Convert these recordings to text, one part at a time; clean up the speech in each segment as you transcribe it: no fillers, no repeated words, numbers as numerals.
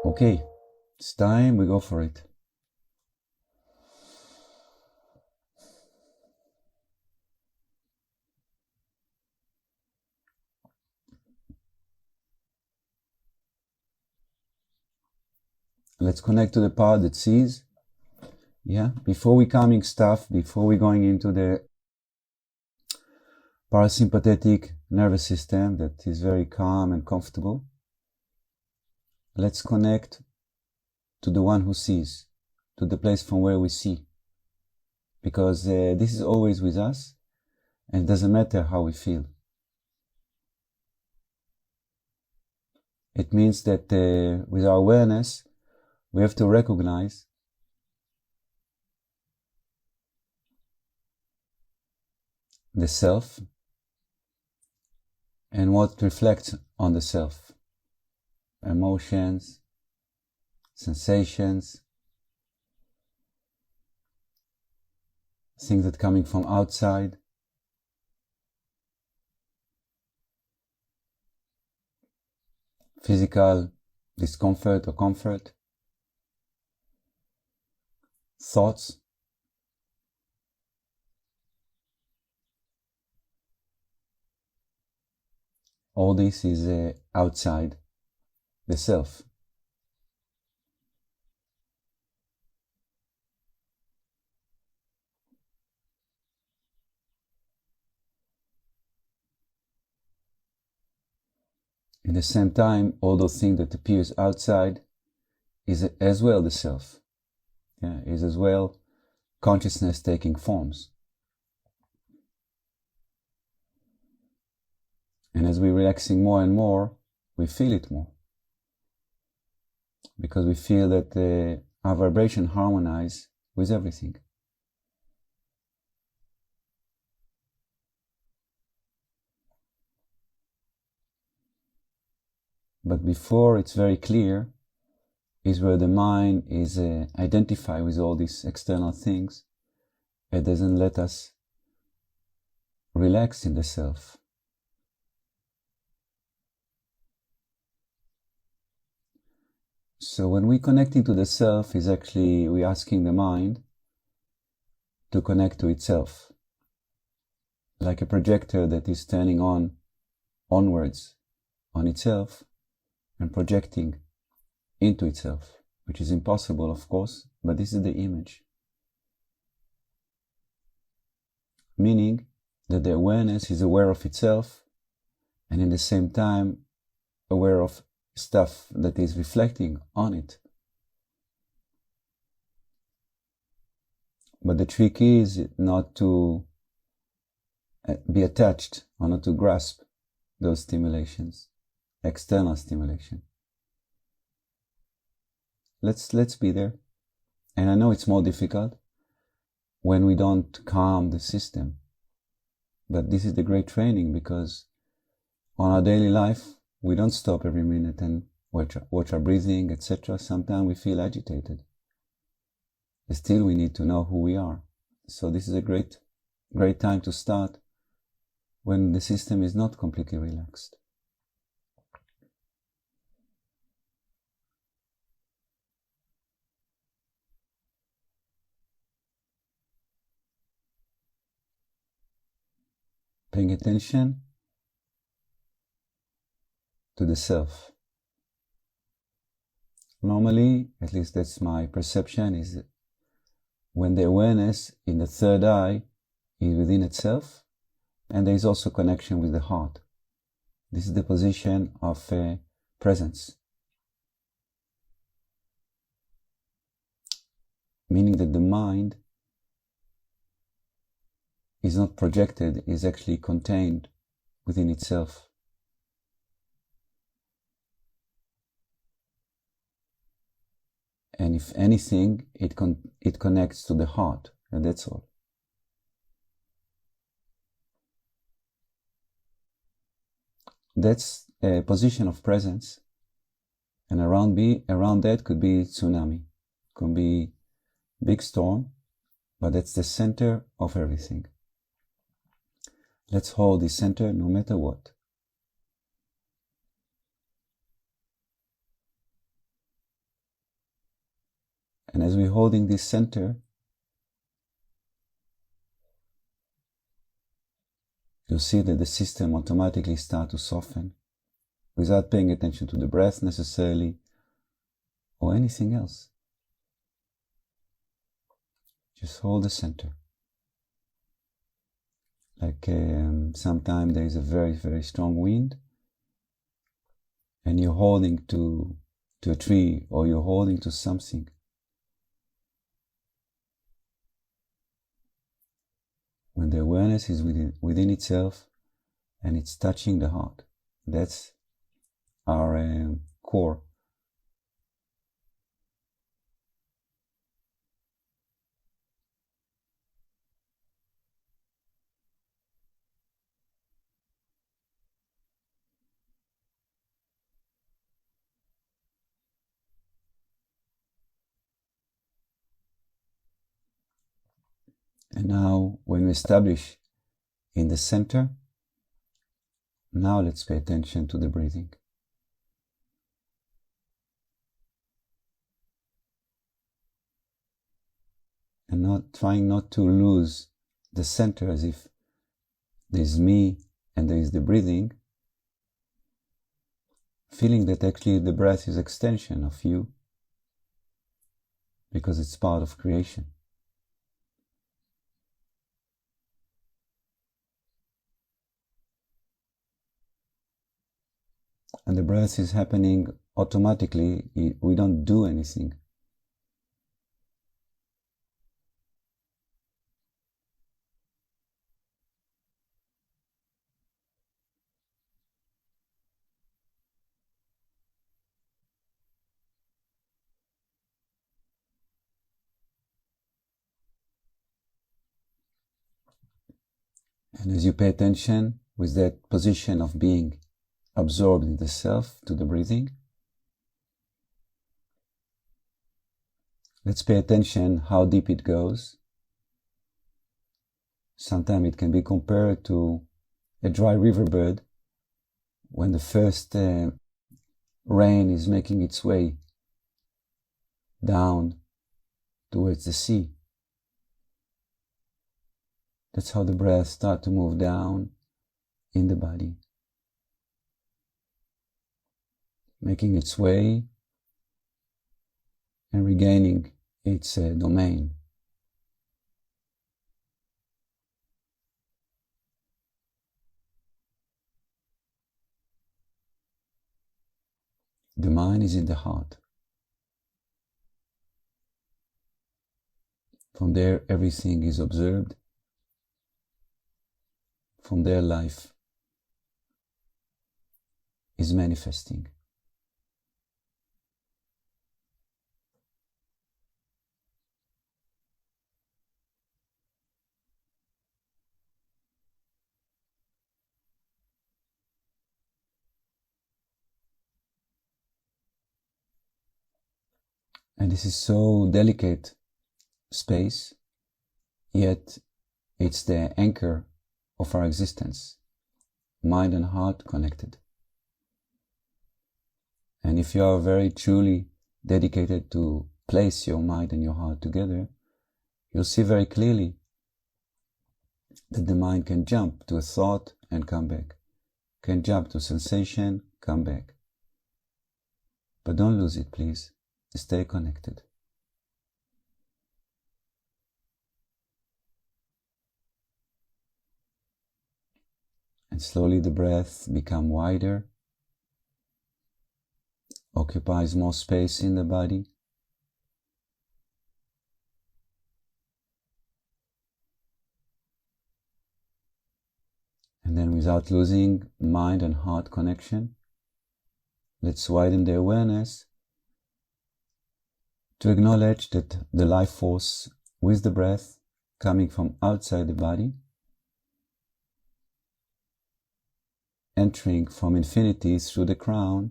Okay, it's time we go for it. Let's connect to the part that sees. Yeah, before we calming stuff, before we going into the parasympathetic nervous system that is very calm and comfortable, let's connect to the one who sees, to the place from where we see. Because this is always with us, and it doesn't matter how we feel. It means that with our awareness, we have to recognize the self and what reflects on the self. Emotions, sensations, things that are coming from outside. Physical discomfort or comfort. Thoughts. All this is outside the self. At the same time, all those things that appears outside is as well the self. Yeah, is as well consciousness taking forms. And as we're relaxing more and more, we feel it more. Because we feel that our vibration harmonize with everything. But before it's very clear is where the mind is identified with all these external things. It doesn't let us relax in the self. So when we connecting to the self is actually we asking the mind to connect to itself. Like a projector that is turning onwards on itself and projecting into itself, which is impossible, of course, but this is the image. Meaning that the awareness is aware of itself and in the same time aware of stuff that is reflecting on it. But the trick is not to be attached or not to grasp those stimulations, external stimulation. Let's be there. And I know it's more difficult when we don't calm the system. But this is the great training because on our daily life, we don't stop every minute and watch our breathing, etc. Sometimes we feel agitated. Still, we need to know who we are. So this is a great time to start when the system is not completely relaxed. Paying attention to the self. Normally, at least that's my perception, is when the awareness in the third eye is within itself, and there is also connection with the heart. This is the position of presence. Meaning that the mind is not projected, is actually contained within itself. And if anything, it connects to the heart, and that's all. That's a position of presence, and around that could be tsunami, could be big storm, but that's the center of everything. Let's hold the center no matter what. And as we're holding this center, you'll see that the system automatically starts to soften without paying attention to the breath necessarily or anything else. Just hold the center. Like sometimes there is a very, very strong wind and you're holding to a tree or you're holding to something. When the awareness is within itself and it's touching the heart, that's our core. And now, when we establish in the center, now let's pay attention to the breathing. And trying not to lose the center as if there's me and there is the breathing, feeling that actually the breath is extension of you because it's part of creation. And the breath is happening automatically. We don't do anything. And as you pay attention with that position of being absorbed in the self to the breathing, let's pay attention how deep it goes. Sometimes it can be compared to a dry riverbed when the first rain is making its way down towards the sea. That's how the breath starts to move down in the body, making its way and regaining its domain. The mind is in the heart. From there, everything is observed. From there, life is manifesting. And this is so delicate space, yet it's the anchor of our existence, mind and heart connected. And if you are very truly dedicated to place your mind and your heart together, you'll see very clearly that the mind can jump to a thought and come back, can jump to sensation, come back. But don't lose it, please. Stay connected. And slowly the breath becomes wider, occupies more space in the body. And then without losing mind and heart connection, let's widen the awareness to acknowledge that the life force with the breath coming from outside the body, entering from infinity through the crown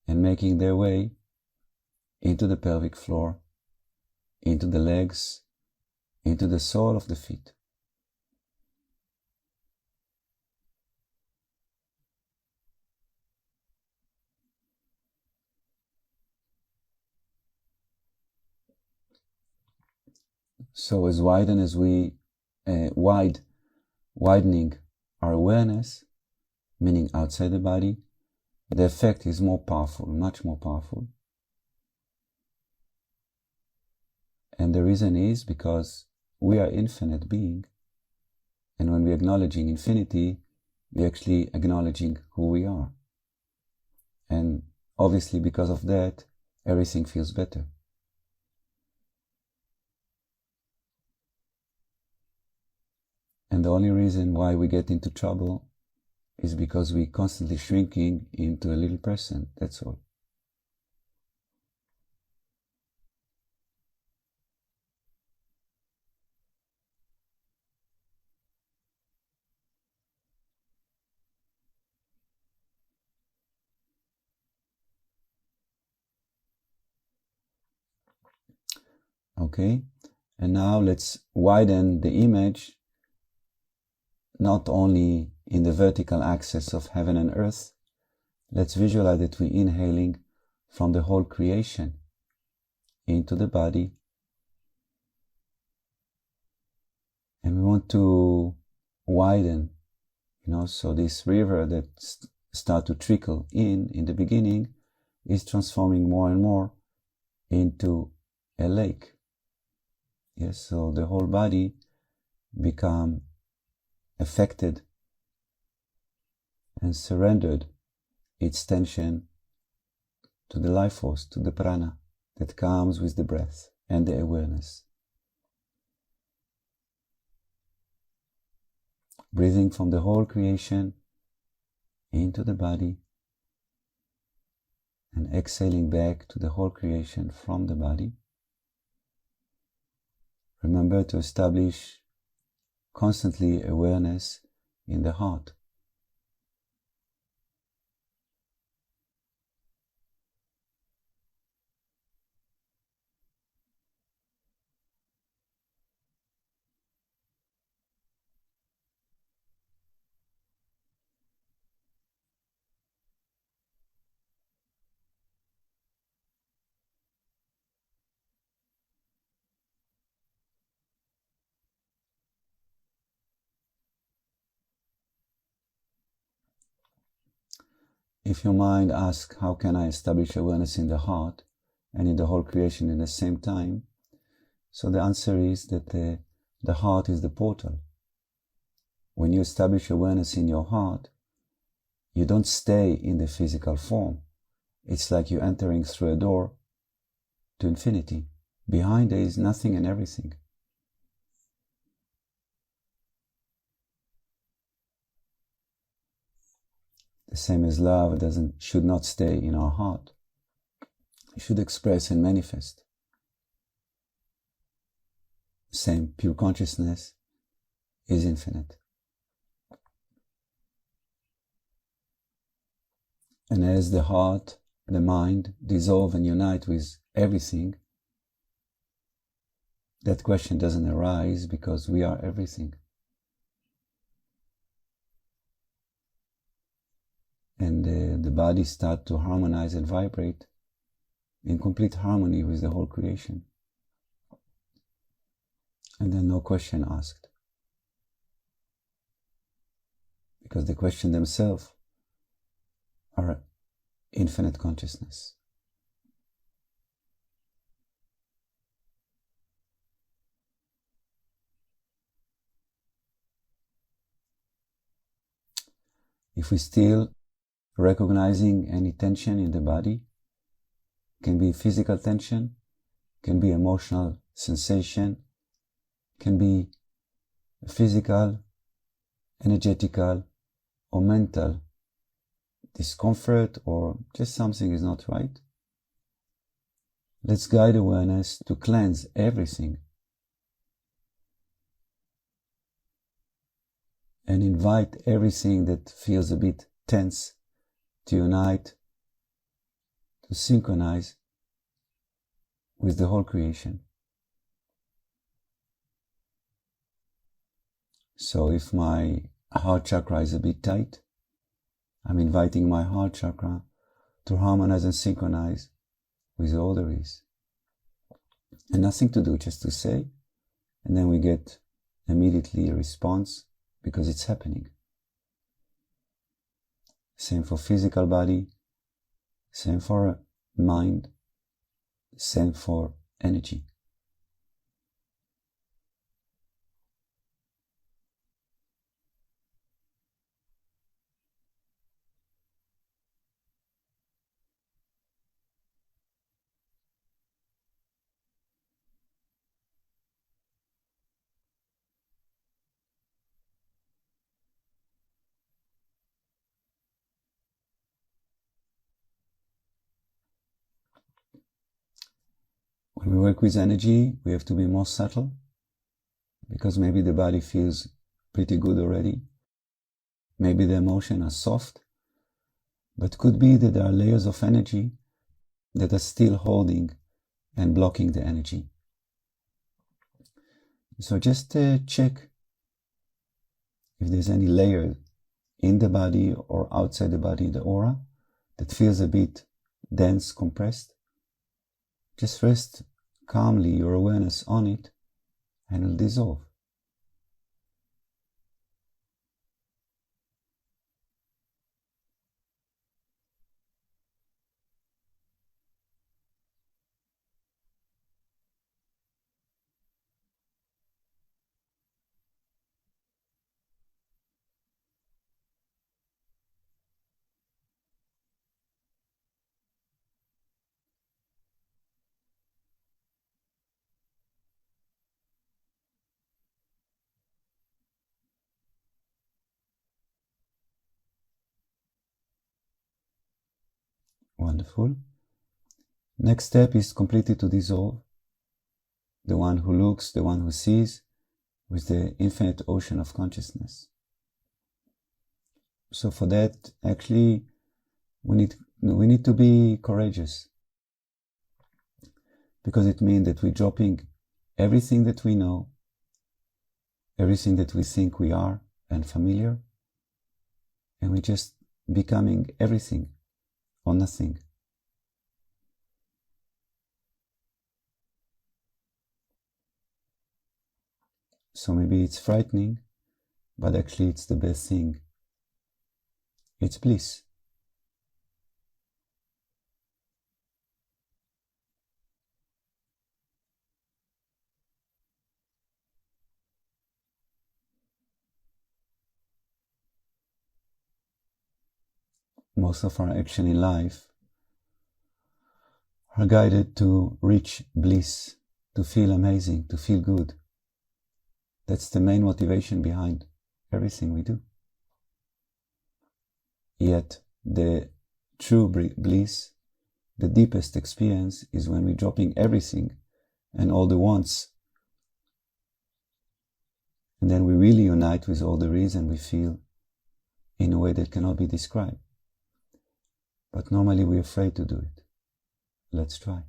and making their way into the pelvic floor, into the legs, into the sole of the feet. So as we widening our awareness, meaning outside the body, the effect is more powerful, much more powerful. And the reason is because we are infinite being, and when we're acknowledging infinity, we're actually acknowledging who we are. And obviously because of that, everything feels better. And the only reason why we get into trouble is because we're constantly shrinking into a little person, that's all. Okay, and now let's widen the image, not only in the vertical axis of heaven and earth. Let's visualize that we're inhaling from the whole creation into the body. And we want to widen, so this river that start to trickle in the beginning is transforming more and more into a lake. Yes, so the whole body become affected and surrendered its tension to the life force, to the prana that comes with the breath and the awareness. Breathing from the whole creation into the body and exhaling back to the whole creation from the body. Remember to establish constantly awareness in the heart. If your mind asks, how can I establish awareness in the heart and in the whole creation at the same time? So the answer is that the heart is the portal. When you establish awareness in your heart, you don't stay in the physical form. It's like you're entering through a door to infinity. Behind there is nothing and everything. The same as love should not stay in our heart. It should express and manifest. Same, pure consciousness is infinite. And as the heart, the mind dissolve and unite with everything, that question doesn't arise because we are everything. And the body start to harmonize and vibrate in complete harmony with the whole creation. And then no question asked. Because the question themselves are infinite consciousness. If we still recognizing any tension in the body, can be physical tension, can be emotional sensation, can be physical, energetical, or mental discomfort, or just something is not right. Let's guide awareness to cleanse everything and invite everything that feels a bit tense to unite, to synchronize with the whole creation. So if my heart chakra is a bit tight, I'm inviting my heart chakra to harmonize and synchronize with all there is. And nothing to do, just to say, and then we get immediately a response because it's happening. Same for physical body, same for mind, same for energy. When we work with energy, we have to be more subtle, because maybe the body feels pretty good already. Maybe the emotions are soft, but could be that there are layers of energy that are still holding and blocking the energy. So just check if there's any layer in the body or outside the body, the aura, that feels a bit dense, compressed. Just rest calmly your awareness on it and it'll dissolve. Wonderful. Next step is completely to dissolve. The one who looks, the one who sees, with the infinite ocean of consciousness. So for that, actually, we need to be courageous, because it means that we're dropping everything that we know, everything that we think we are and familiar, and we're just becoming everything or nothing. So maybe it's frightening, but actually it's the best thing. It's bliss. Most of our action in life are guided to reach bliss, to feel amazing, to feel good. That's the main motivation behind everything we do. Yet the true bliss, the deepest experience, is when we're dropping everything and all the wants, and then we really unite with all there is and we feel in a way that cannot be described. But normally we're afraid to do it. Let's try.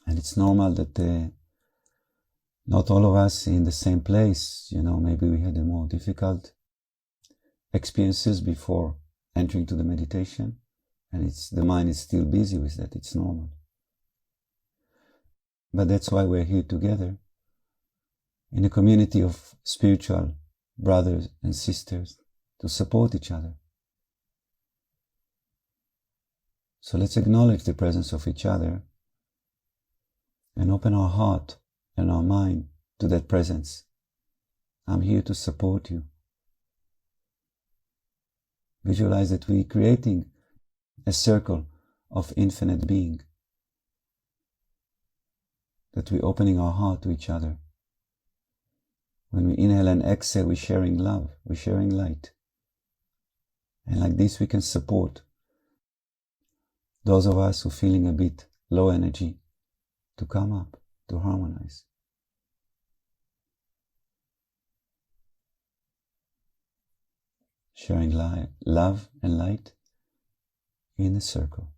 And it's normal that not all of us in the same place, maybe we had a more difficult experiences before entering to the meditation, and the mind is still busy with that. It's normal. But that's why we're here together in a community of spiritual brothers and sisters to support each other. So let's acknowledge the presence of each other and open our heart and our mind to that presence. I'm here to support you. Visualize that we're creating a circle of infinite being, that we're opening our heart to each other, When we inhale and exhale, we're sharing love, we're sharing light. And like this, we can support those of us who are feeling a bit low energy to come up, to harmonize. Sharing love and light in the circle.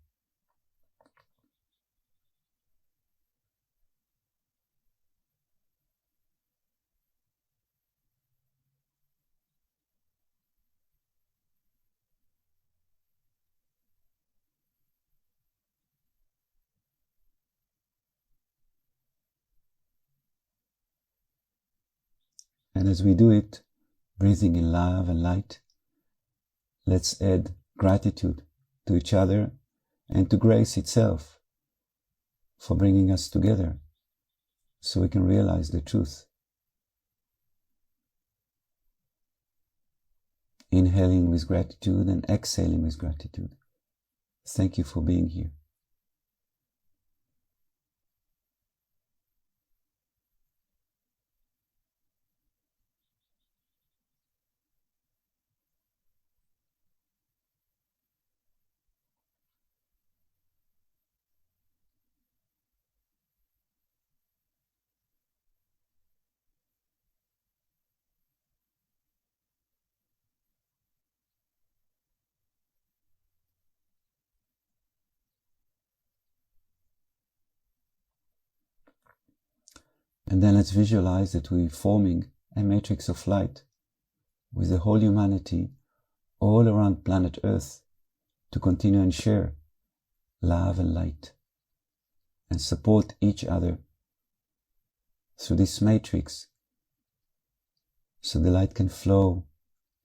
And as we do it, breathing in love and light, let's add gratitude to each other and to grace itself for bringing us together so we can realize the truth. Inhaling with gratitude and exhaling with gratitude. Thank you for being here. And then let's visualize that we're forming a matrix of light with the whole humanity all around planet Earth to continue and share love and light and support each other through this matrix so the light can flow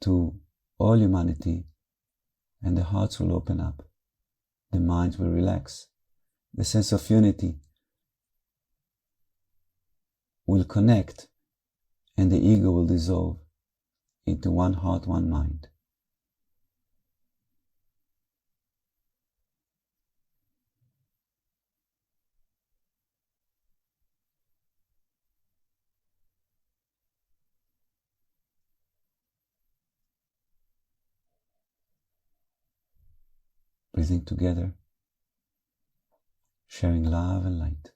to all humanity and the hearts will open up, the minds will relax, the sense of unity will connect and the ego will dissolve into one heart, one mind. Breathing together, sharing love and light.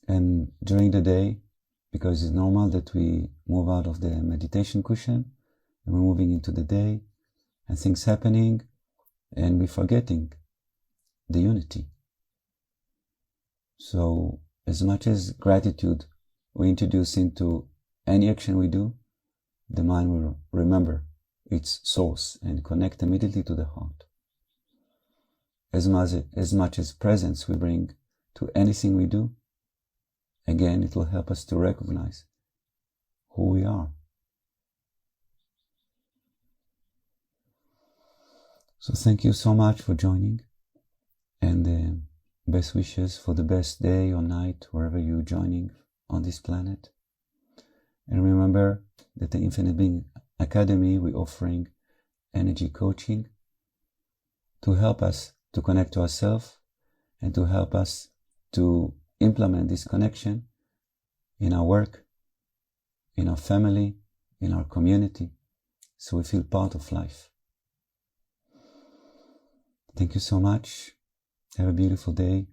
And during the day, because it's normal that we move out of the meditation cushion and we're moving into the day and things happening and we're forgetting the unity. So as much as gratitude we introduce into any action we do, the mind will remember its source and connect immediately to the heart. As much as presence we bring to anything we do, again, it will help us to recognize who we are. So thank you so much for joining, and best wishes for the best day or night, wherever you're joining on this planet. And remember that the Infinite Being Academy, we're offering energy coaching to help us to connect to ourselves and to help us to implement this connection in our work, in our family, in our community, so we feel part of life. Thank you so much. Have a beautiful day.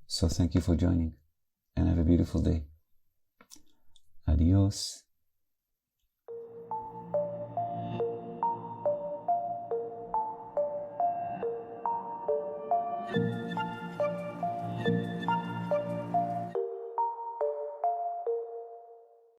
So thank you for joining and have a beautiful day. Adios.